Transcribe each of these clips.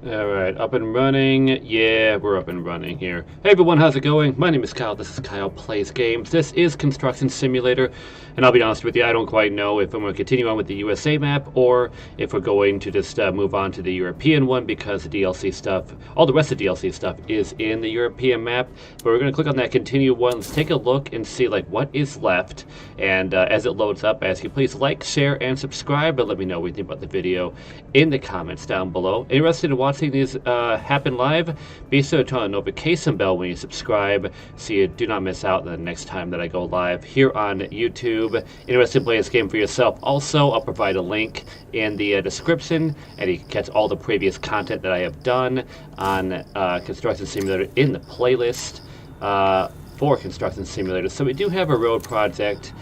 Alright, up and running. Yeah, we're up and running here. Hey everyone, how's it going? My name is Kyle, this is Kyle Plays Games. This is Construction Simulator, and I'll be honest with you, I don't quite know if I'm going to continue on with the USA map, or if we're going to just move on to the European one, because the DLC stuff, all the rest of the DLC stuff is in the European map. But we're going to click on that continue one, let's take a look and see like what is left, and as it loads up, I ask you please like, share, and subscribe, but let me know what you think about the video in the comments down below. Interested in watching these happen live? Be sure to turn on the notification bell when you subscribe so you do not miss out the next time that I go live here on YouTube. Interested in playing this game for yourself? Also, I'll provide a link in the description, and you can catch all the previous content that I have done on Construction Simulator in the playlist for Construction Simulator. So we do have a road project.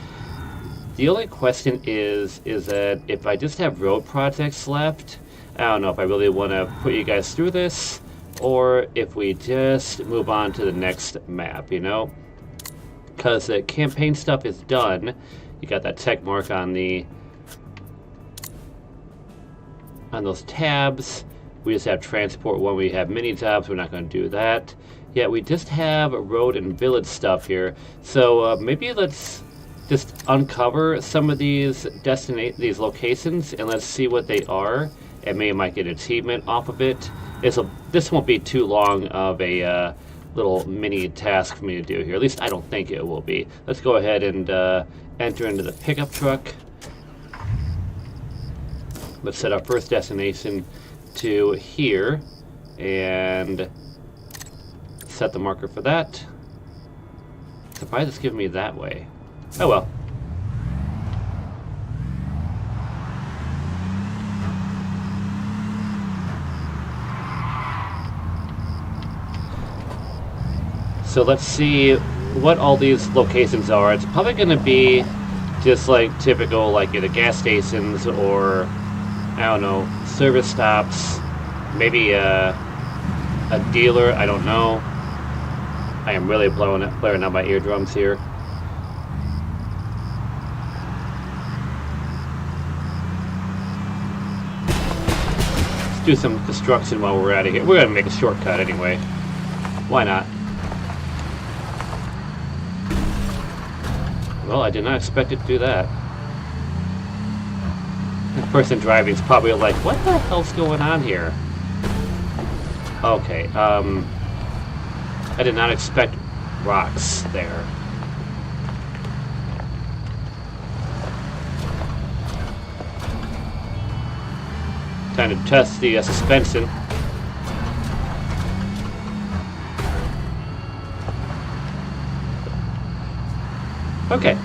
The only question is that if I just have road projects left, I don't know if I really want to put you guys through this, or if we just move on to the next map, you know? Because the campaign stuff is done. You got that check mark on those tabs. We just have transport one. We have mini jobs. We're not going to do that. Yeah, we just have road and village stuff here. So maybe let's just uncover some of these locations and let's see what they are. And maybe I might get an achievement off of it. This won't be too long of a little mini task for me to do here. At least I don't think it will be. Let's go ahead and enter into the pickup truck. Let's set our first destination to here and set the marker for that. Surprised it's giving me that way. Oh well. So let's see what all these locations are. It's probably going to be just like typical, like either gas stations or, I don't know, service stops, maybe a dealer, I don't know. I am really blaring out my eardrums here. Let's do some construction while we're out of here. We're going to make a shortcut anyway. Why not? Well, I did not expect it to do that. The person driving is probably like, what the hell's going on here? Okay, I did not expect rocks there. Time to test the suspension. Okay.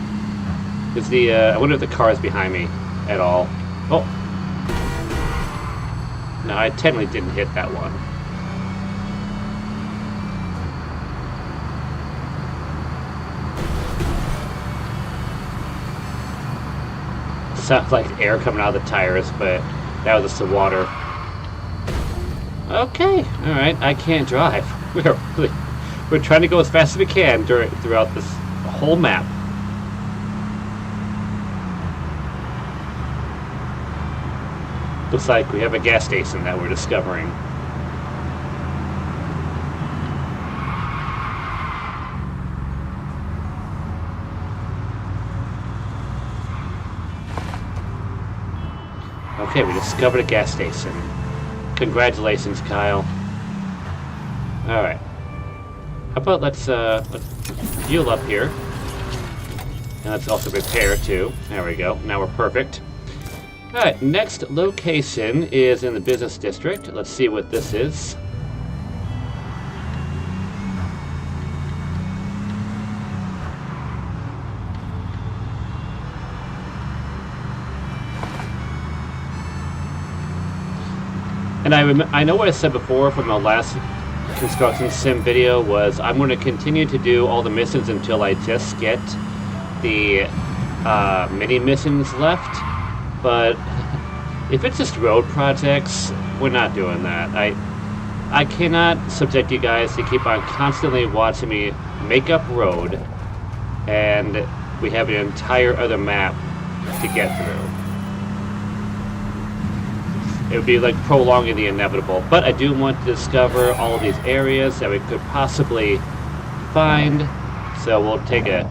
Is the I wonder if the car is behind me at all. Oh. No, I technically didn't hit that one. Sounds like air coming out of the tires, but that was just the water. Okay. Alright, I can't drive. We're trying to go as fast as we can throughout this whole map. Looks like we have a gas station that we're discovering. Okay, we discovered a gas station. Congratulations, Kyle. Alright. How about let's fuel up here. And let's also repair too. There we go. Now we're perfect. Alright, next location is in the business district. Let's see what this is. And I know what I said before from the last construction sim video was I'm going to continue to do all the missions until I just get the mini missions left. But if it's just road projects, we're not doing that. I cannot subject you guys to keep on constantly watching me make up road, and we have an entire other map to get through. it would be like prolonging the inevitable. But I do want to discover all of these areas that we could possibly find. So we'll take a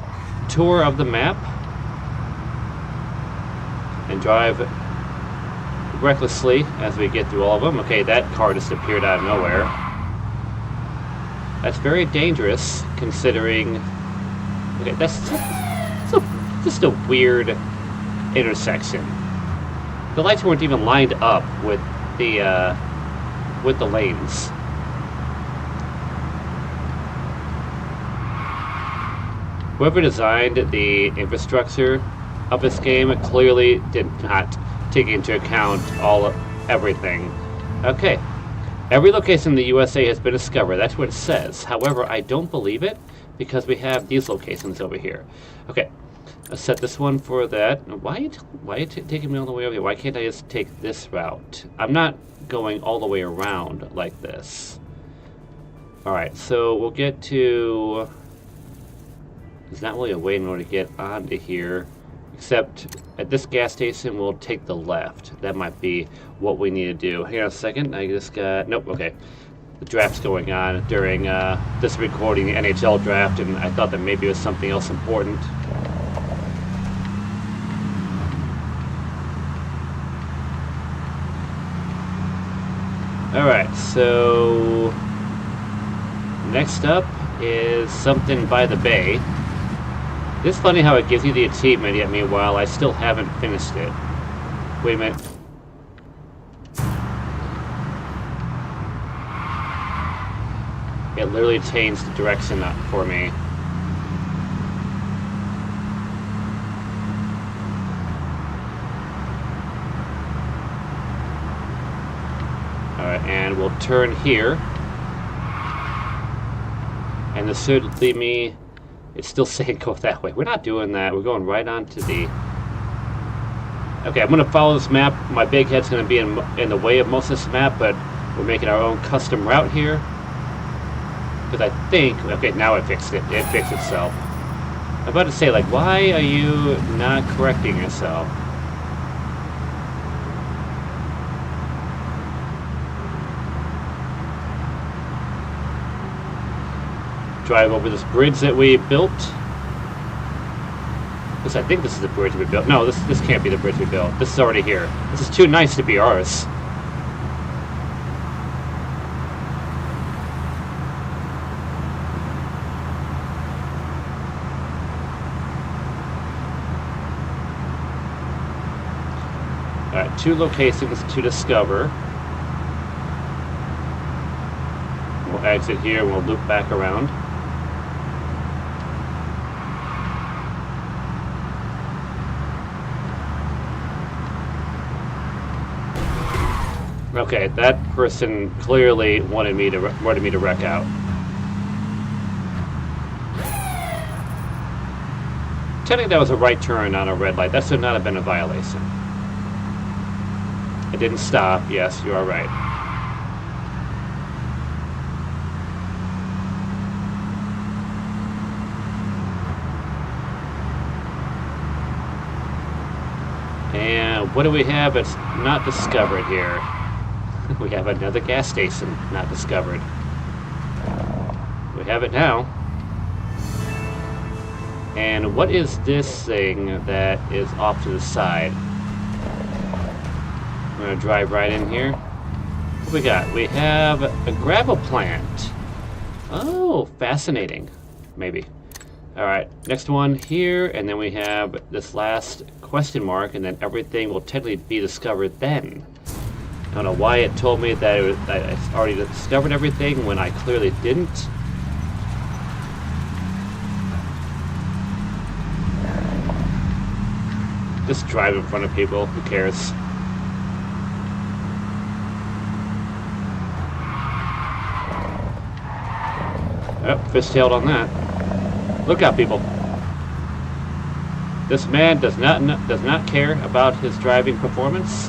tour of the map and drive recklessly as we get through all of them. Okay, that car just appeared out of nowhere. That's very dangerous, considering... Okay, that's just a weird intersection. The lights weren't even lined up with the lanes. Whoever designed the infrastructure of this game clearly did not take into account everything. Okay. Every location in the USA has been discovered. That's what it says. However, I don't believe it because we have these locations over here. Okay. Let's set this one for that. Why are you taking me all the way over here? Why can't I just take this route? I'm not going all the way around like this. Alright, so we'll get to... There's not really a way in order to get onto here. Except at this gas station, we'll take the left. That might be what we need to do. Hang on a second. I just got... Nope, okay. The draft's going on during this recording, the NHL draft, and I thought that maybe it was something else important. Alright, so... Next up is something by the bay. It's funny how it gives you the achievement, yet meanwhile I still haven't finished it. Wait a minute. It literally changed the direction up for me. Alright, and we'll turn here. And this should lead me... It's still saying go that way. We're not doing that. We're going right on to the... Okay, I'm going to follow this map. My big head's going to be in the way of most of this map, but we're making our own custom route here. Because I think... Okay, now it fixed it. It fixed itself. I'm about to say, like, why are you not correcting yourself? Drive over this bridge that we built. Because I think this is the bridge we built. No, this can't be the bridge we built. This is already here. This is too nice to be ours. Alright, 2 locations to discover. We'll exit here and we'll loop back around. Okay, that person clearly wanted me to wreck out. Technically, that was a right turn on a red light. That should not have been a violation. It didn't stop. Yes, you are right. And what do we have that's not discovered here? We have another gas station not discovered. We have it now. And what is this thing that is off to the side? I'm going to drive right in here. What we got? We have a gravel plant. Oh, fascinating. Maybe. Alright, next one here, and then we have this last question mark, and then everything will technically be discovered then. I don't know why it told me that I already discovered everything when I clearly didn't. Just drive in front of people, who cares? Oh, fishtailed on that. Look out, people. This man does not care about his driving performance.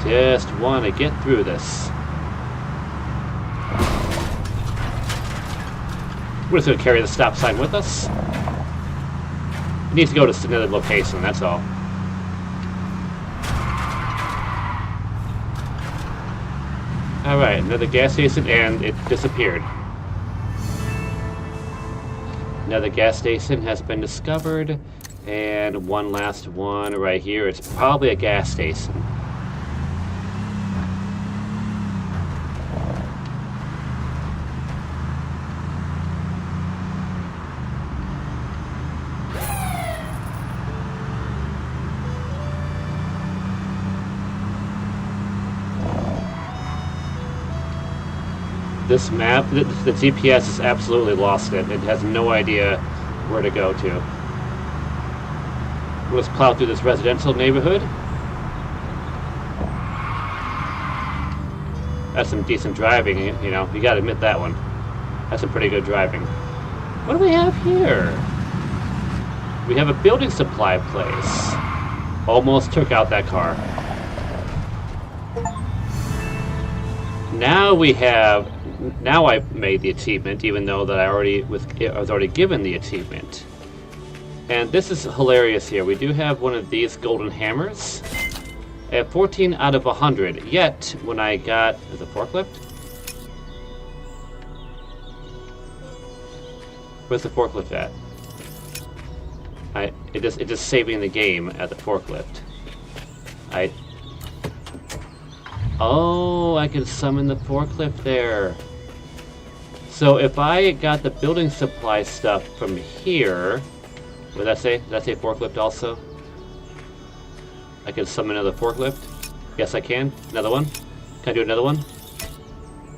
Just want to get through this. We're just going to carry the stop sign with us. It needs to go to another location, that's all. Alright, another gas station, and it disappeared. Another gas station has been discovered, and one last one right here. It's probably a gas station. This map, the GPS has absolutely lost it. It has no idea where to go to. Let's plow through this residential neighborhood. That's some decent driving, you know. You gotta admit that one. That's some pretty good driving. What do we have here? We have a building supply place. Almost took out that car. Now we have... Now I've made the achievement, even though that I was already given the achievement. And this is hilarious here. We do have one of these golden hammers at 14 out of 100. Yet, when I got... Is it forklift? Where's the forklift at? It's just saving the game at the forklift. Oh, I can summon the forklift there. So if I got the building supply stuff from here, what did that say? Did that say forklift also? I can summon another forklift? Yes, I can. Another one? Can I do another one?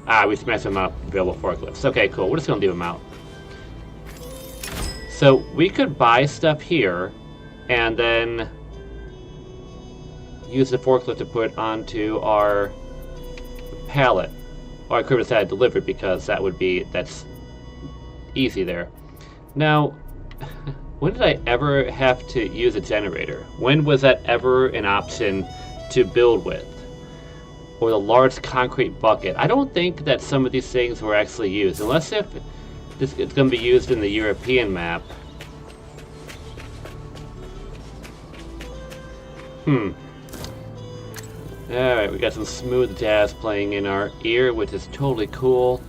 Ah, we smashed them out of available forklifts. Okay, cool. We're just going to leave them out. So we could buy stuff here and then use the forklift to put onto our pallet. Or I could have said delivered because that's easy there. Now, when did I ever have to use a generator? When was that ever an option to build with? Or the large concrete bucket? I don't think that some of these things were actually used, unless if it's going to be used in the European map. Alright, we got some smooth jazz playing in our ear, which is totally cool.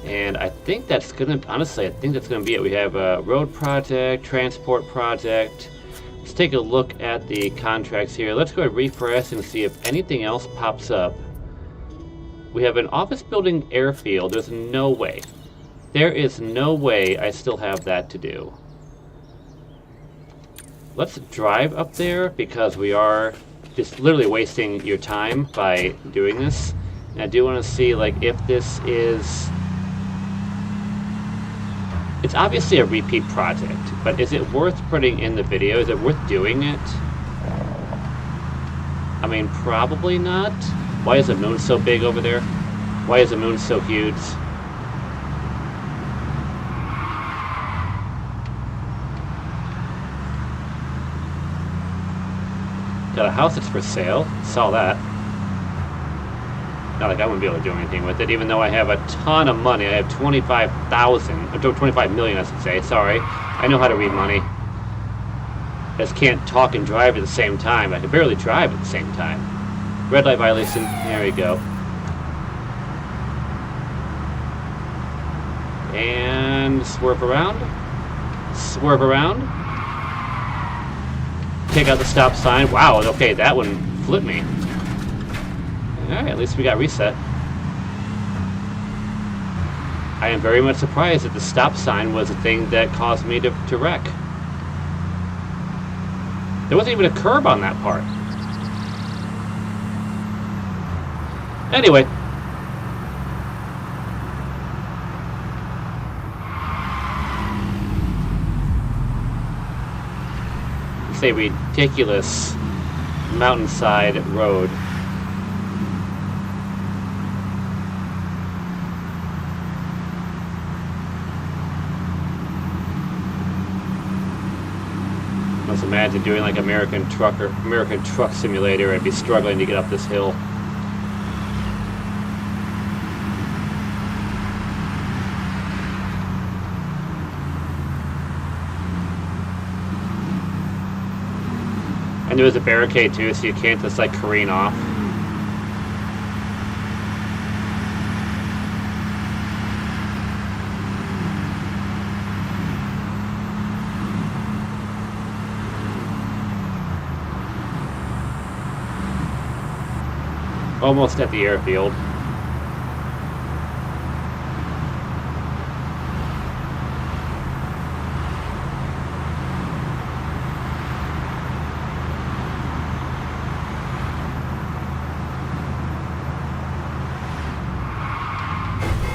And I think that's gonna, honestly, I think that's gonna be it. We have a road project, transport project. Let's take a look at the contracts here. Let's go and refresh and see if anything else pops up. We have an office building airfield. There's no way. There is no way I still have that to do. Let's drive up there because we are just literally wasting your time by doing this. And I do want to see like if this is... It's obviously a repeat project, but is it worth putting in the video? Is it worth doing it? I mean, probably not. Why is the moon so big over there? Why is the moon so huge? Got a house that's for sale. Saw that. Not like I wouldn't be able to do anything with it, even though I have a ton of money. I have 25,000, or 25 million, I should say. Sorry. I know how to read money. I just can't talk and drive at the same time. I can barely drive at the same time. Red light violation. There we go. And swerve around. Swerve around. Take out the stop sign. Wow, okay, that one flipped me. Alright, at least we got reset. I am very much surprised that the stop sign was the thing that caused me to wreck. There wasn't even a curb on that part. Anyway. It's a ridiculous mountainside road. Just imagine doing like American Truck Simulator and be struggling to get up this hill. And there was a barricade too, so you can't just like careen off. Almost at the airfield.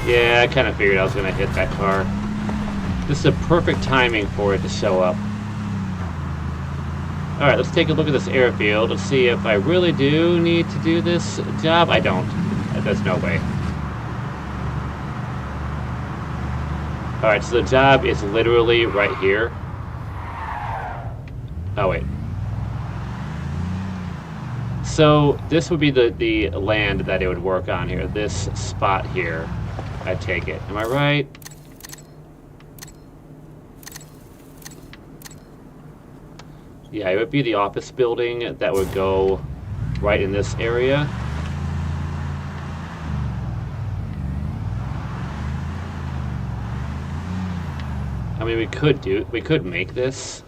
Yeah, I kind of figured I was going to hit that car. This is a perfect timing for it to show up. Alright, let's take a look at this airfield. Let's see if I really do need to do this job. I don't. There's no way. Alright, so the job is literally right here. Oh, wait. So, this would be the land that it would work on here. This spot here. I take it. Am I right? Yeah, it would be the office building that would go right in this area. I mean, we could make this.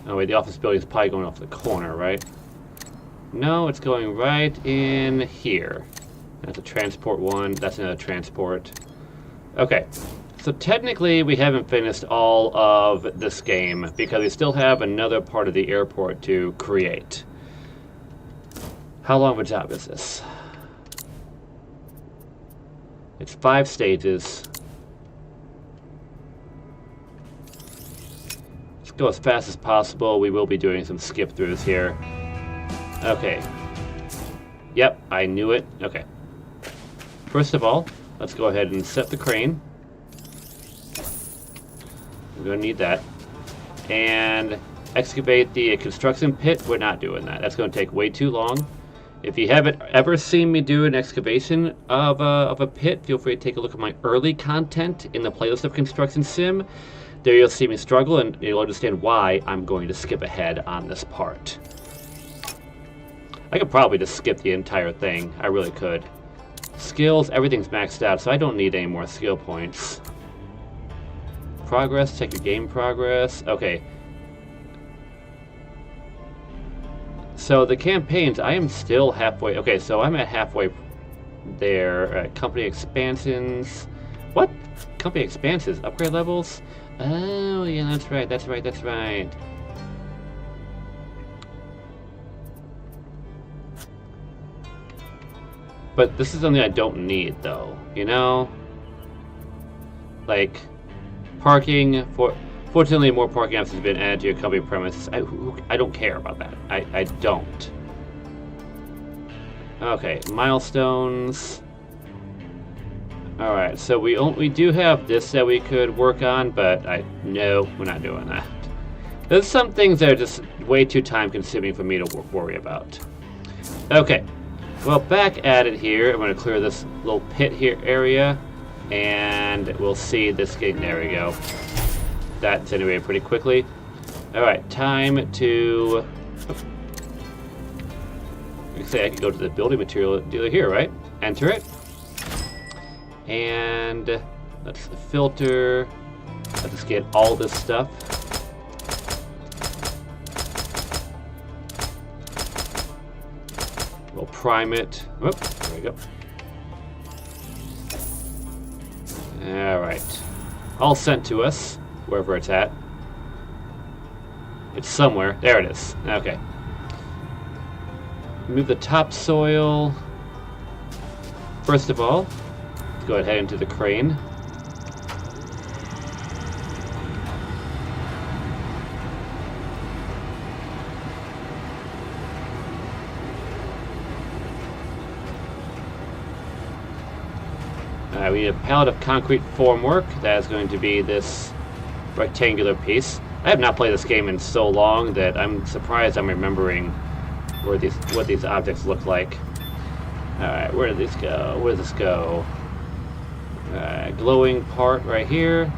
Oh wait, the office building is probably going off the corner, right? No, it's going right in here. That's a transport one. That's another transport. Okay. So technically, we haven't finished all of this game because we still have another part of the airport to create. How long of a job is this? It's 5 stages. Let's go as fast as possible. We will be doing some skip-throughs here. Okay. Yep, I knew it. Okay. First of all, let's go ahead and set the crane. We're going to need that. And excavate the construction pit. We're not doing that. That's going to take way too long. If you haven't ever seen me do an excavation of a pit, feel free to take a look at my early content in the playlist of Construction Sim. There you'll see me struggle, and you'll understand why I'm going to skip ahead on this part. I could probably just skip the entire thing. I really could. Skills, everything's maxed out, so I don't need any more skill points. Progress, check your game progress. Okay. So the campaigns, I am still halfway. Okay, so I'm at halfway there. Company expansions. What? Company expansions? Upgrade levels? Oh, yeah, that's right, that's right, that's right. But this is something I don't need, though. You know? Like, parking for... Fortunately, more parking options have been added to your company premises. I don't care about that. I don't. Okay, milestones. Alright, so we do have this that we could work on, but no, we're not doing that. There's some things that are just way too time-consuming for me to worry about. Okay, well, back at it here. I'm going to clear this little pit here area, and we'll see this gate. There we go. That's anyway pretty quickly. Alright, time to... I could say I could go to the building material dealer here, right? Enter it. And let's filter. Let's get all this stuff. We'll prime it. Whoop, there we go. Alright. All sent to us. Wherever it's at. It's somewhere. There it is. Okay. Move the topsoil. First of all, let's go ahead into the crane. We need a pallet of concrete formwork. That is going to be this rectangular piece. I have not played this game in so long that I'm surprised I'm remembering what these objects look like. Alright, where did these go? Where does this go? Glowing part right here.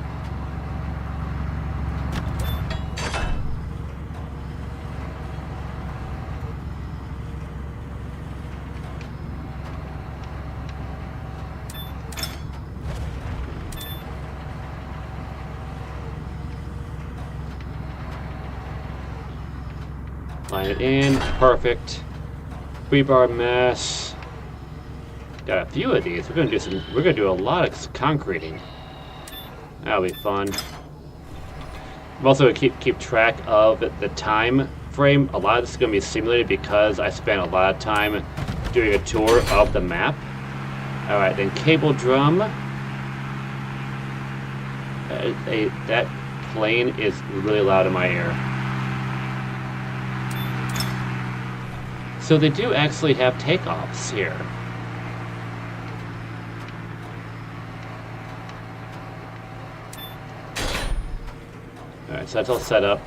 Line it in. Perfect. Rebar mesh. Got a few of these. We're gonna do a lot of concreting. That'll be fun. I'm also gonna keep track of the time frame. A lot of this is gonna be simulated because I spent a lot of time doing a tour of the map. All right, then cable drum. That plane is really loud in my ear. So they do actually have takeoffs here. Alright, so that's all set up.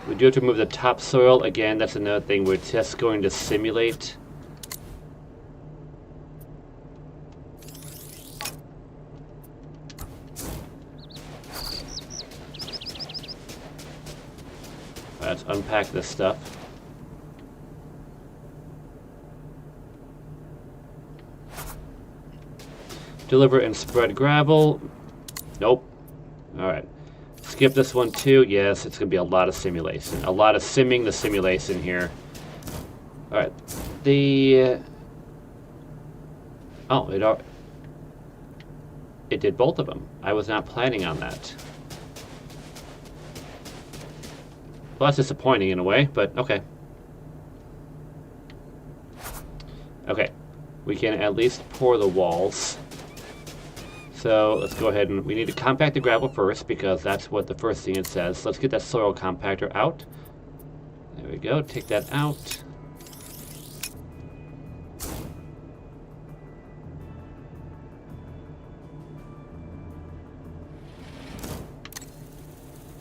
We do have to move the topsoil. Again, that's another thing we're just going to simulate. Let's unpack this stuff. Deliver and spread gravel. Nope. Alright. Skip this one too. Yes, it's going to be a lot of simulation. A lot of simming the simulation here. Alright. Oh, it did both of them. I was not planning on that. Well, that's disappointing in a way, but okay. Okay. We can at least pour the walls. So let's go ahead and we need to compact the gravel first because that's what the first thing it says. Let's get that soil compactor out. There we go. Take that out.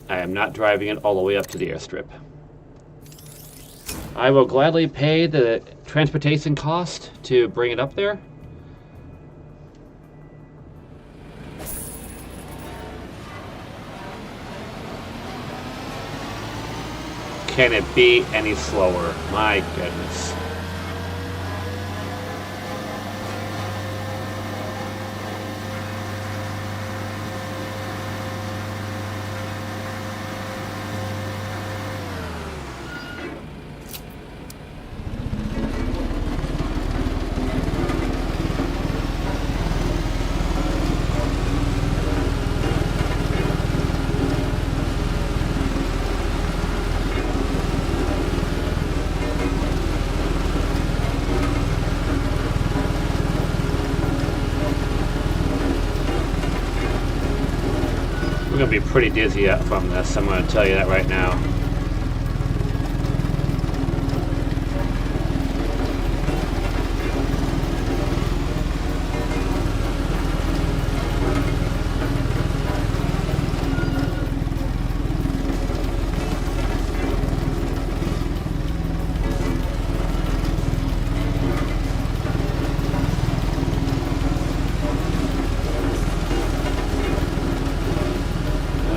I am not driving it all the way up to the airstrip. I will gladly pay the transportation cost to bring it up there. Can it be any slower? My goodness. We're going to be pretty dizzy from this, I'm going to tell you that right now.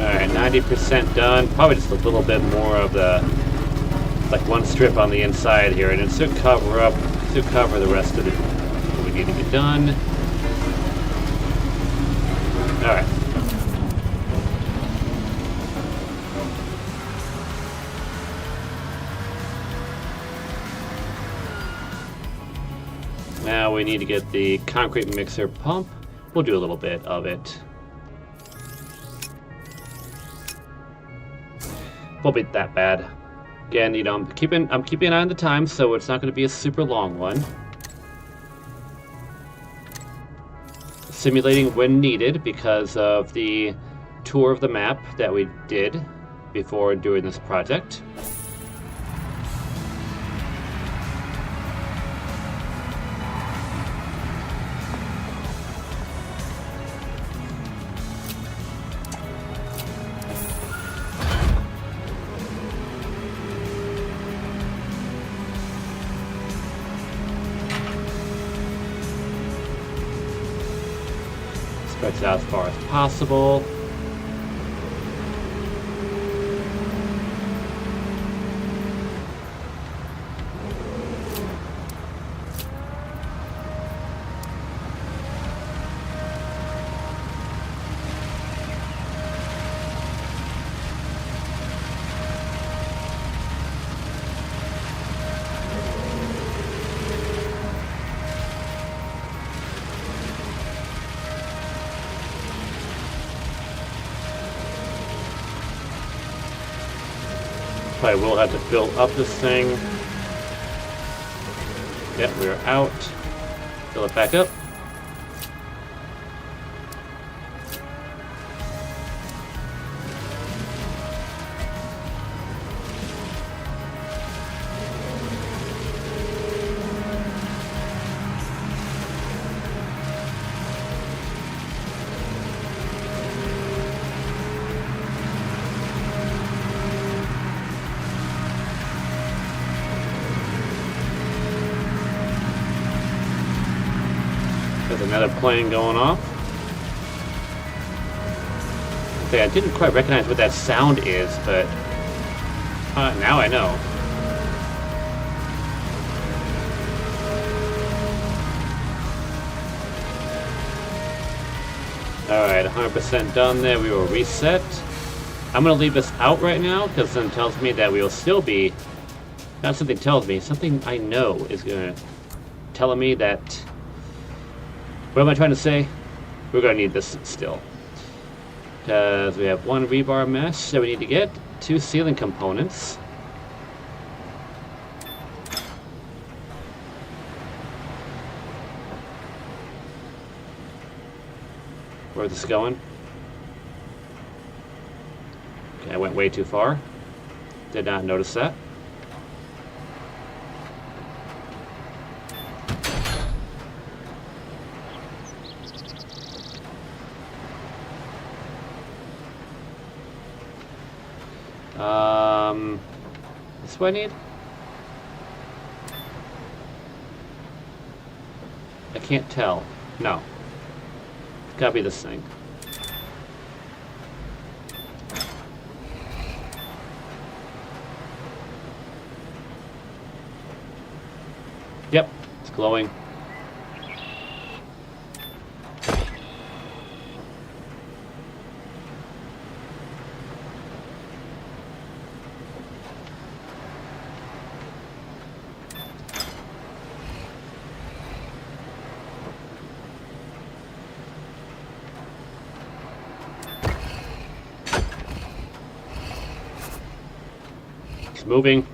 Alright, 90% done. Probably just a little bit more of the, like one strip on the inside here, and it should cover the rest of what we need to get done. Alright. Now we need to get the concrete mixer pump. We'll do a little bit of it. Won't be that bad. Again, you know, I'm keeping an eye on the time, so it's not going to be a super long one. Simulating when needed because of the tour of the map that we did before doing this project. Stretch out as far as possible. Probably will have to fill up this thing. Yep, we are out. Fill it back up. There's another plane going off. Okay, I didn't quite recognize what that sound is, but now I know. Alright, 100% done there. We will reset. I'm going to leave this out right now because then it tells me that we will still be... Not something tells me, something I know is going to tell me that... What am I trying to say? We're going to need this still. Because we have 1 rebar mesh that we need to get, 2 ceiling components. Where's this going? Okay, I went way too far. Did not notice that. This what I need? I can't tell. No. It's gotta be this thing. Yep, it's glowing.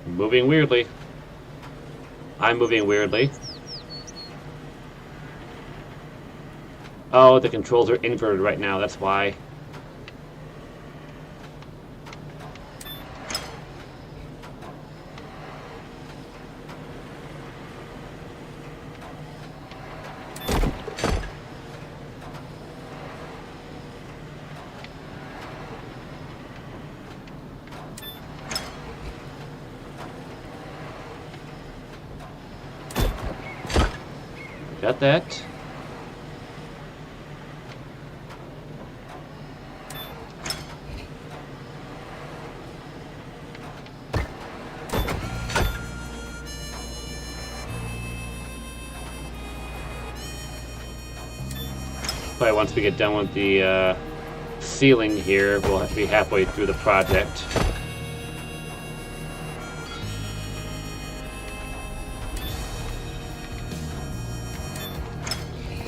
Moving weirdly. I'm moving weirdly. Oh, the controls are inverted right now, that's why. Got that. Probably once we get done with the ceiling here, we'll have to be halfway through the project.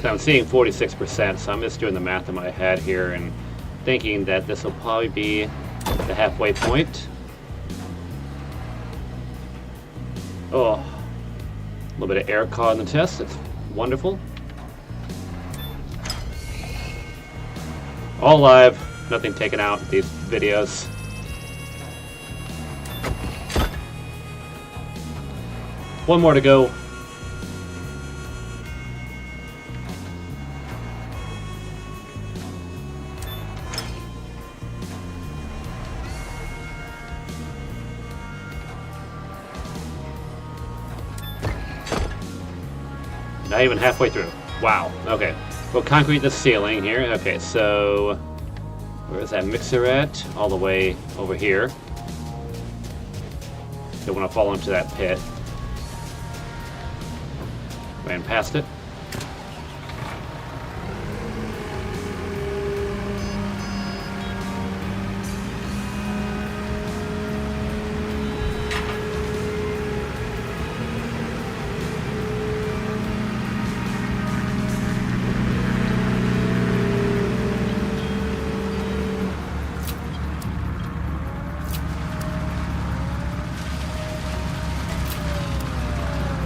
I'm seeing 46%, so I'm just doing the math in my head here and thinking that this will probably be the halfway point. Oh, a little bit of air caught in the test. That's wonderful. All live, nothing taken out in these videos. One more to go. Not even halfway through. Wow. Okay. We'll concrete the ceiling here. Okay, so where is that mixer at? All the way over here. Don't want to fall into that pit. Ran past it.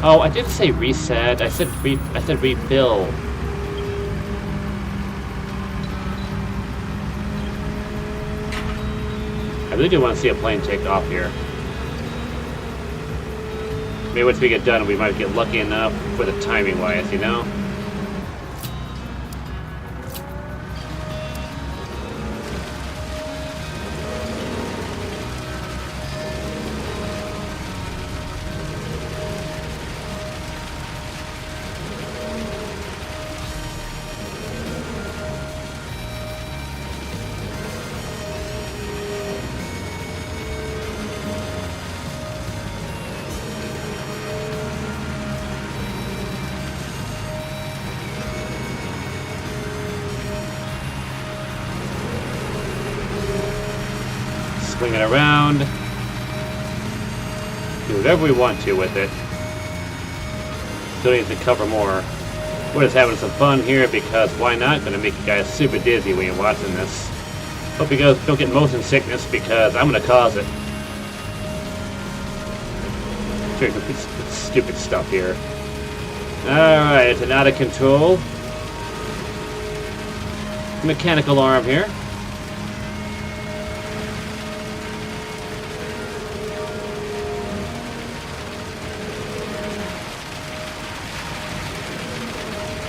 Oh, I didn't say reset. I said refill. I really do want to see a plane take off here. Maybe once we get done, we might get lucky enough for the timing-wise, you know? Swing it around. Do whatever we want to with it. Still needs to cover more. We're just having some fun here because why not? Gonna make you guys super dizzy when you're watching this. Hope you guys don't get motion sickness because I'm gonna cause it. Stupid stuff here. Alright, it's an out of control mechanical arm here.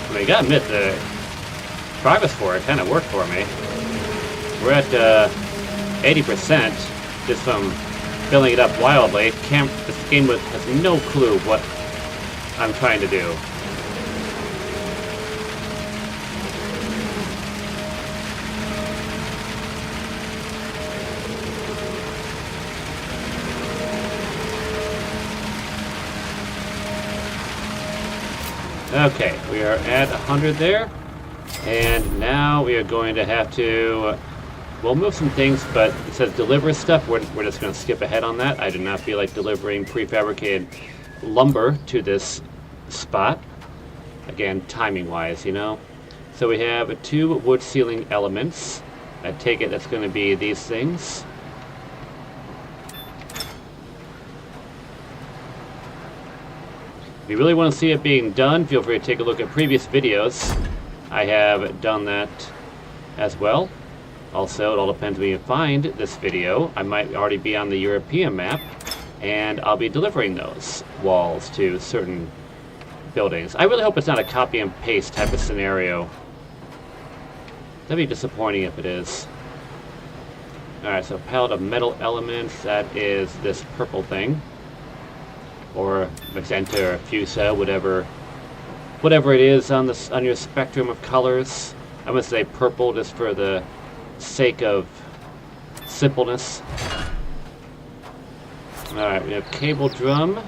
I mean, you gotta admit, the progress for it kind of worked for me. We're at 80% just from filling it up wildly. This game has no clue what I'm trying to do. Okay, we are at 100 there, and now we are going to have to, we'll move some things, but it says deliver stuff, we're just going to skip ahead on that. I do not feel like delivering prefabricated lumber to this spot, again, timing-wise, you know. So we have 2 wood ceiling elements. I take it that's going to be these things. If you really want to see it being done, feel free to take a look at previous videos. I have done that as well. Also, it all depends when you find this video. I might already be on the European map, and I'll be delivering those walls to certain buildings. I really hope it's not a copy and paste type of scenario. That'd be disappointing if it is. Alright, so palette of metal elements, that is this purple thing. Or magenta or fuchsia, whatever it is on your spectrum of colors. I'm gonna say purple just for the sake of simpleness. Alright, we have cable drum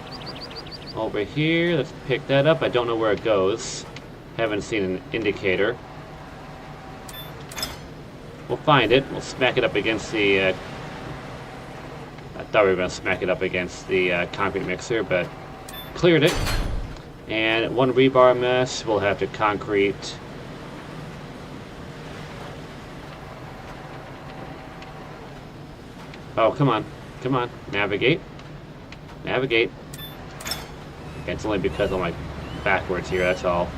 over here. Let's pick that up. I don't know where it goes. Haven't seen an indicator. We'll find it. We'll smack it up against the I thought we were going to smack it up against the concrete mixer, but cleared it. And 1 rebar mesh, we'll have to concrete. Oh, come on. Come on. Navigate. Navigate. It's only because I'm like backwards here, that's all.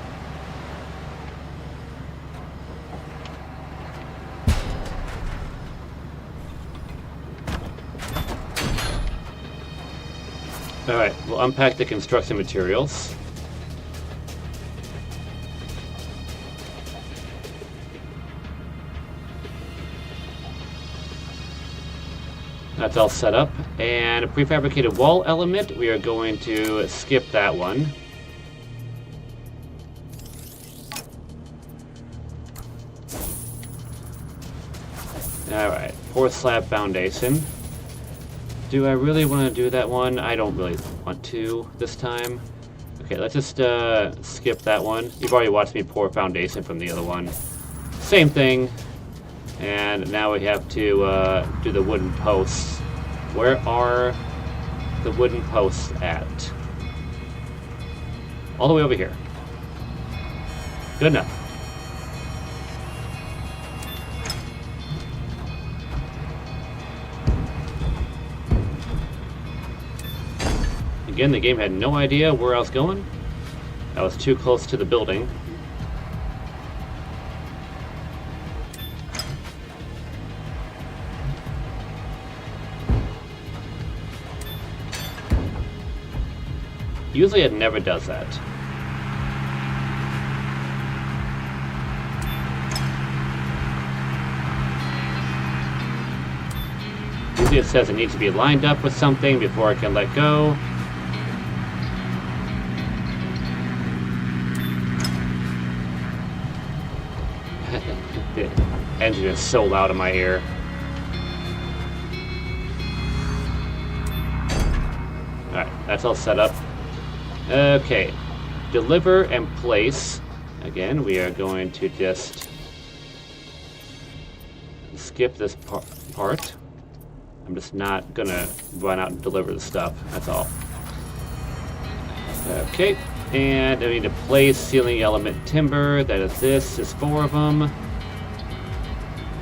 Alright, we'll unpack the construction materials. That's all set up. And a prefabricated wall element, we are going to skip that one. Alright, pour slab foundation. Do I really want to do that one? I don't really want to this time. Okay, let's just skip that one. You've already watched me pour foundation from the other one. Same thing. And now we have to do the wooden posts. Where are the wooden posts at? All the way over here. Good enough. Again, the game had no idea where I was going. I was too close to the building. Usually it never does that. Usually it says it needs to be lined up with something before I can let go. The engine is so loud in my ear. Alright, that's all set up. Okay, deliver and place. Again, we are going to just skip this part. I'm just not gonna run out and deliver the stuff, that's all. Okay, and I need to place ceiling element timber. That is this, there's 4 of them.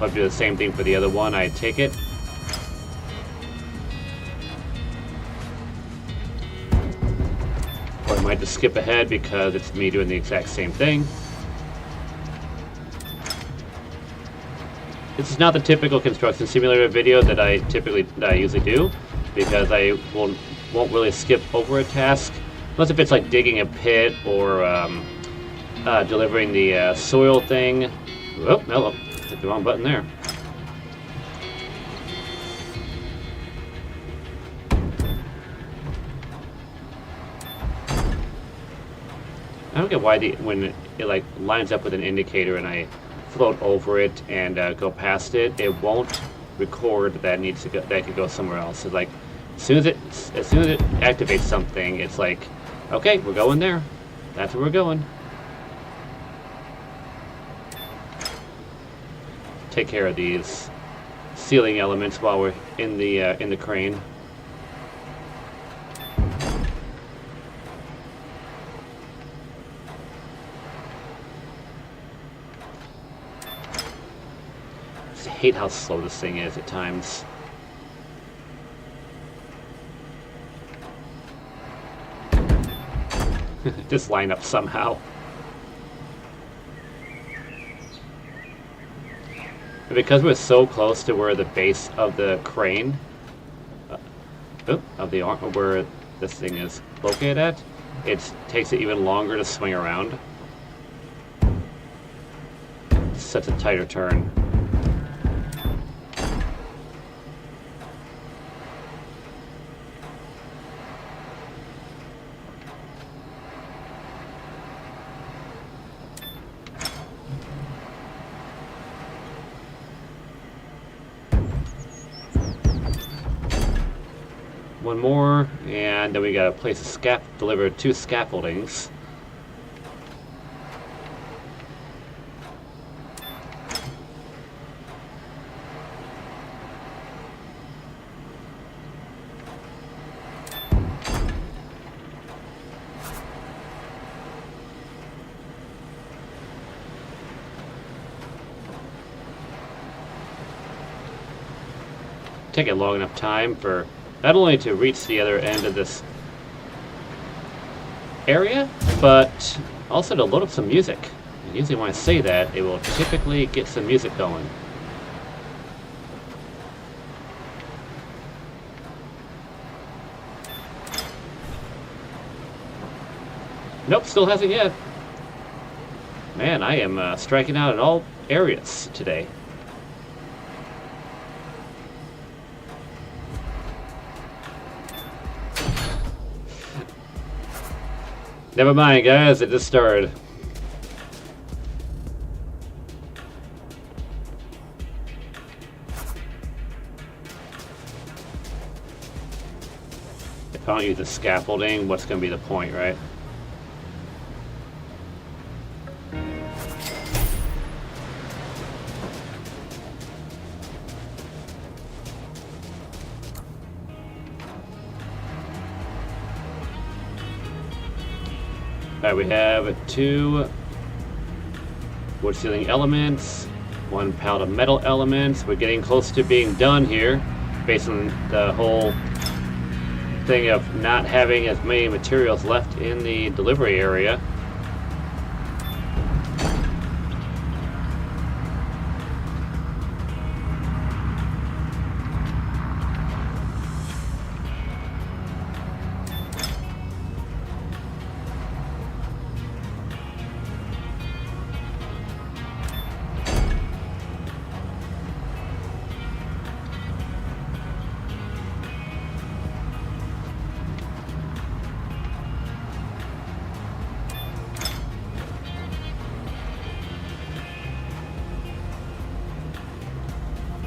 I'll do the same thing for the other one, I take it. Or I might just skip ahead because it's me doing the exact same thing. This is not the typical construction simulator video that I usually do, because I won't really skip over a task, unless if it's like digging a pit or delivering the soil thing. Oh, no, hit the wrong button there. I don't get why when it like lines up with an indicator and I float over it and go past it, it won't record that needs to go, that could go somewhere else. It's like as soon as it activates something, it's like, okay, we're going there. That's where we're going. Take care of these ceiling elements while we're in the crane. I hate how slow this thing is at times. Just line up somehow. And because we're so close to where the base of the crane, of the arm, where this thing is located at, it takes it even longer to swing around. It's such a tighter turn. One more, and then we gotta place a deliver 2 scaffoldings. Take a long enough time for not only to reach the other end of this area, but also to load up some music. And usually when I say that, it will typically get some music going. Nope, still hasn't yet. Man, I am striking out in all areas today. Never mind, guys, it just started. If I don't use the scaffolding, what's going to be the point, right? Alright, we have 2 wood ceiling elements, 1 pallet of metal elements. We're getting close to being done here, based on the whole thing of not having as many materials left in the delivery area.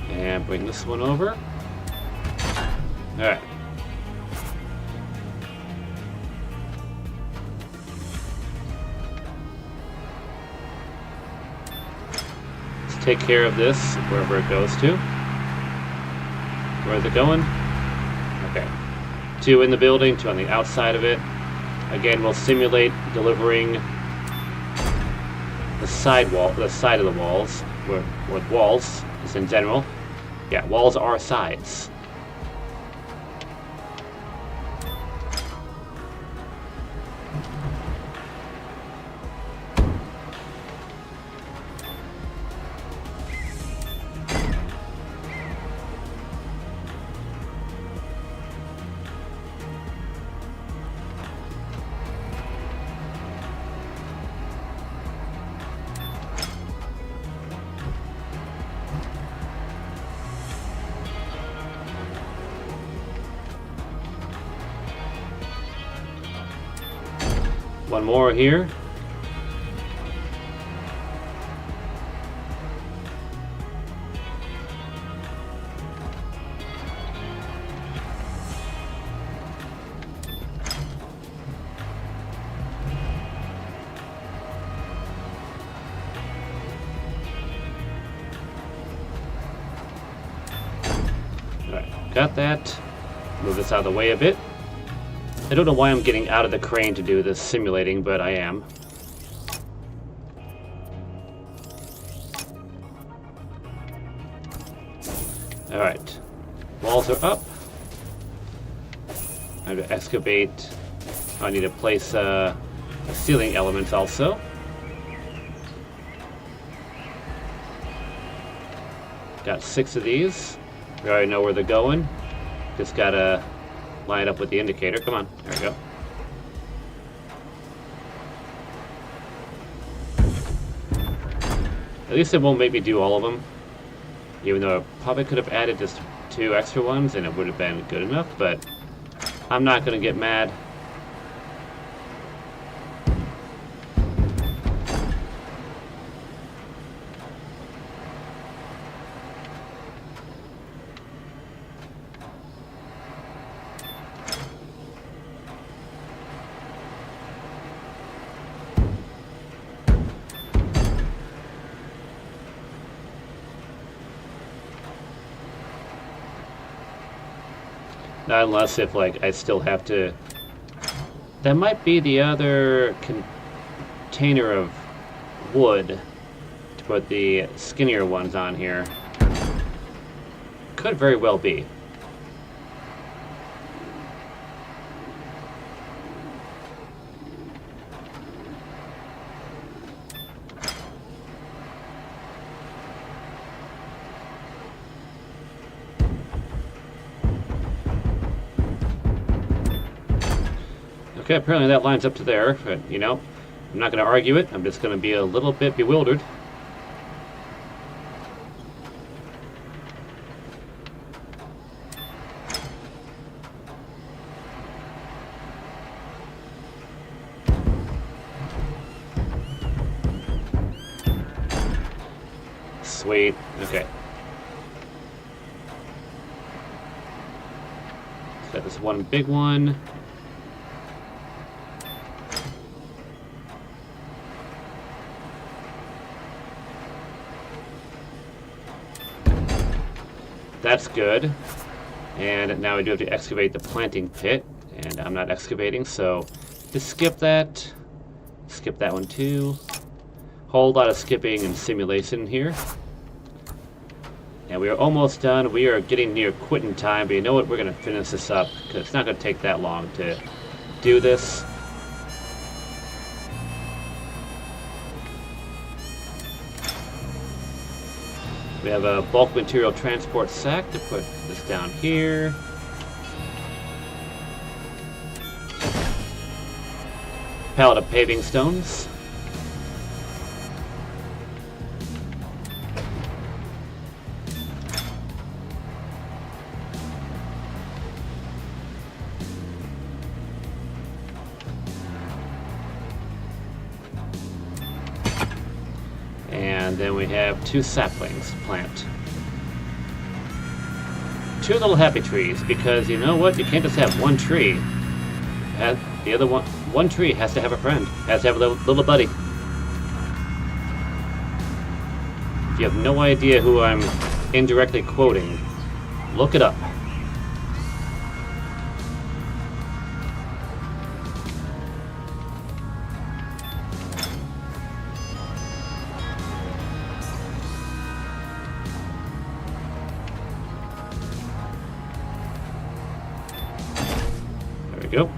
And bring this one over. Alright. Let's take care of this wherever it goes to. Where's it going? Okay. 2 in the building, 2 on the outside of it. Again, we'll simulate delivering the side of the walls, or walls, just in general. Yeah, walls are sides. One more here. Alright, got that. Move this out of the way a bit. I don't know why I'm getting out of the crane to do this simulating, but I am. Alright. Walls are up. I have to excavate. I need to place ceiling elements also. Got 6 of these. We already know where they're going. Just gotta line up with the indicator. Come on. There we go. At least it won't make me do all of them. Even though I probably could have added just 2 extra ones and it would have been good enough, but I'm not going to get mad. Not unless if, like, I still have to... That might be the other container of wood to put the skinnier ones on here. Could very well be. Okay, apparently that lines up to there, but, you know, I'm not going to argue it. I'm just going to be a little bit bewildered. Sweet. Okay. Got this one big one. That's good. And now I do have to excavate the planting pit, and I'm not excavating, so just skip that. Skip that one too. Whole lot of skipping and simulation here. And we are almost done. We are getting near quitting time, but you know what? We're going to finish this up because it's not going to take that long to do this. We have a bulk material transport sack to put this down here. Pallet of paving stones. And then we have 2 saplings to plant. 2 little happy trees, because you know what? You can't just have one tree. The other one tree has to have a friend, has to have a little buddy. If you have no idea who I'm indirectly quoting, look it up. There we go.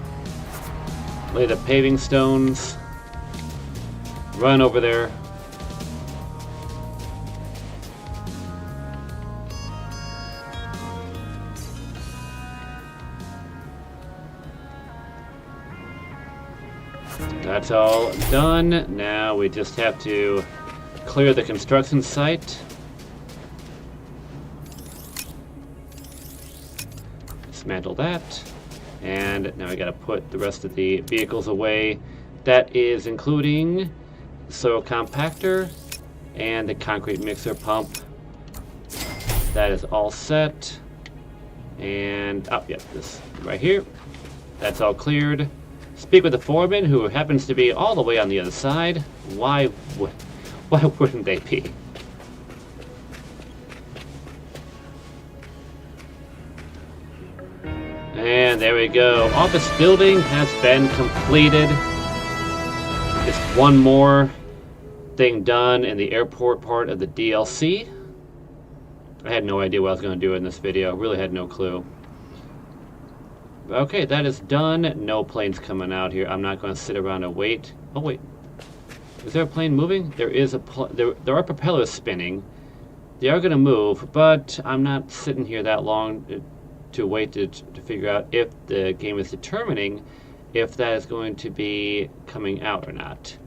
Lay the paving stones. Run over there. That's all done. Now we just have to clear the construction site. Dismantle that. And now we got to put the rest of the vehicles away. That is including the soil compactor and the concrete mixer pump. That is all set. And, oh, yeah, this right here. That's all cleared. Speak with the foreman, who happens to be all the way on the other side. Why wouldn't they be? And there we go. Office building has been completed. Just one more thing done in the airport part of the DLC. I had no idea what I was going to do in this video. Really had no clue. Okay, that is done. No planes coming out here. I'm not going to sit around and wait. Oh, wait. Is there a plane moving? There is a there are propellers spinning. They are going to move, but I'm not sitting here that long to wait to figure out if the game is determining if that is going to be coming out or not.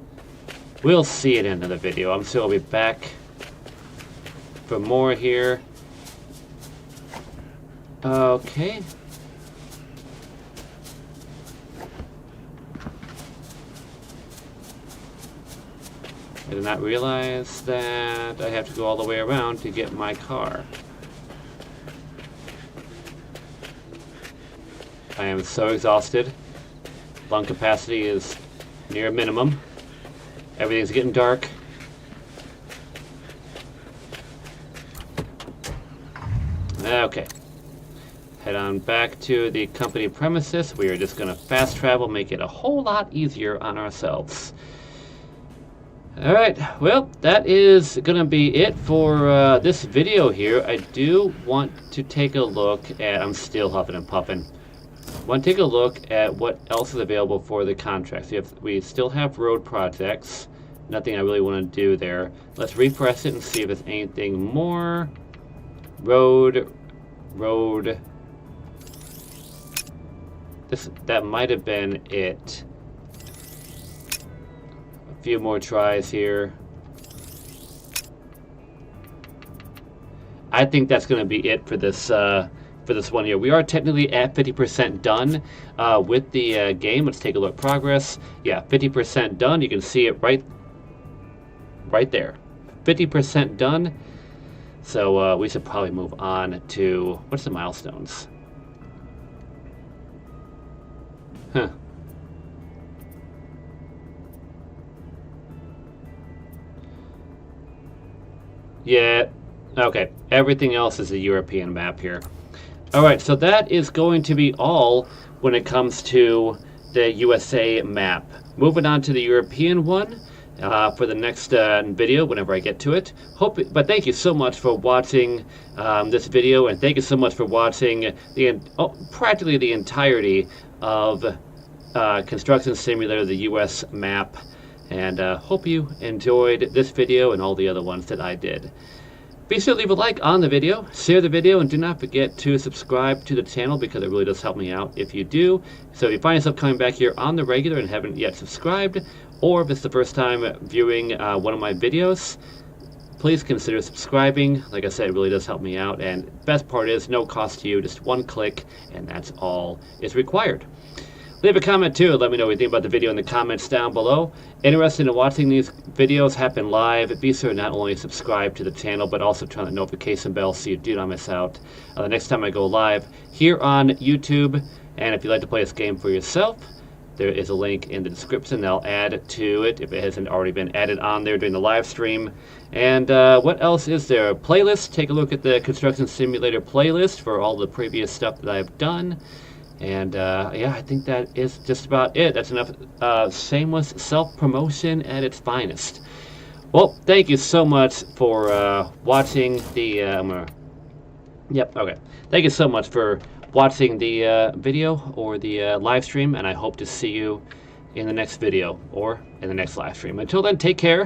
We'll see at the end of the video. I'm sure I'll be back for more here. Okay. I did not realize that I have to go all the way around to get my car. I am so exhausted. Lung capacity is near minimum. Everything's getting dark. Okay. Head on back to the company premises. We are just going to fast travel, make it a whole lot easier on ourselves. Alright, well, that is going to be it for this video here. I do want to take a look at... I'm still huffing and puffing. Want to take a look at what else is available for the contracts. We still have road projects. Nothing I really want to do there. Let's refresh it and see if there's anything more. Road. That might have been it. A few more tries here. I think that's going to be it for this one here. We are technically at 50% done with the game. Let's take a look. Progress. Yeah, 50% done. You can see it right there. 50% done. So we should probably move on to... What's the milestones? Huh. Yeah. Okay. Everything else is a European map here. Alright, so that is going to be all when it comes to the USA map. Moving on to the European one, for the next video whenever I get to it. But thank you so much for watching this video, and thank you so much for watching practically the entirety of Construction Simulator, the US map. And hope you enjoyed this video and all the other ones that I did. Be sure to leave a like on the video, share the video, and do not forget to subscribe to the channel because it really does help me out if you do. So if you find yourself coming back here on the regular and haven't yet subscribed, or if it's the first time viewing one of my videos, please consider subscribing. Like I said, it really does help me out, and best part is no cost to you, just one click, and that's all is required. Leave a comment too, let me know what you think about the video in the comments down below. Interested in watching these videos happen live, be sure to not only subscribe to the channel, but also turn on the notification bell so you do not miss out the next time I go live here on YouTube. And if you'd like to play this game for yourself, there is a link in the description that I'll add to it if it hasn't already been added on there during the live stream. And what else is there? A playlist. Take a look at the Construction Simulator playlist for all the previous stuff that I've done. And yeah, I think that is just about it. That's enough shameless self-promotion at its finest. Well, thank you so much for watching the... okay. Thank you so much for watching the video or the live stream, and I hope to see you in the next video or in the next live stream. Until then, take care.